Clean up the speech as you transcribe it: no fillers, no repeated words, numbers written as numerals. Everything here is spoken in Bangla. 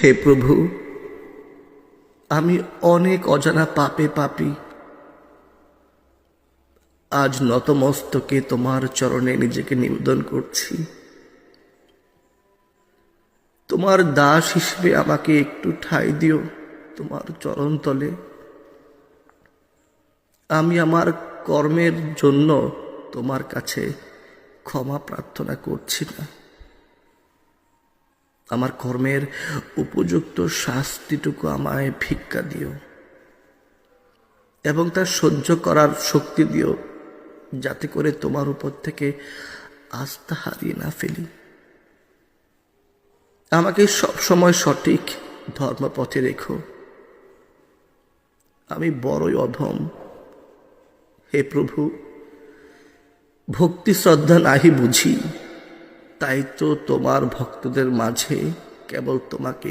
হে প্রভু, আমি অনেক অজানা পাপে পাপী। আজ নতমস্তকে তোমার চরণে নিজেকে নিবেদন করছি। তোমার দাস হিসেবে আমাকে একটু ঠাঁই দিও তোমার চরণ তলে। আমি আমার কর্মের জন্য তোমার কাছে ক্ষমা প্রার্থনা করছি না। আমার কর্মের উপযুক্ত শাস্তিটুকু আমায় ভিক্ষা দিও এবং তা সহ্য করার শক্তি দিও, যাতে করে তোমার উপর থেকে আস্থা হারিয়ে না ফেলি। আমাকে সবসময় সঠিক ধর্মপথে রেখো। আমি বড়ই অধম। হে প্রভু, ভক্তি শ্রদ্ধা নাহি বুঝি, তাই তো তোমার ভক্তদের মাঝে কেবল তোমাকে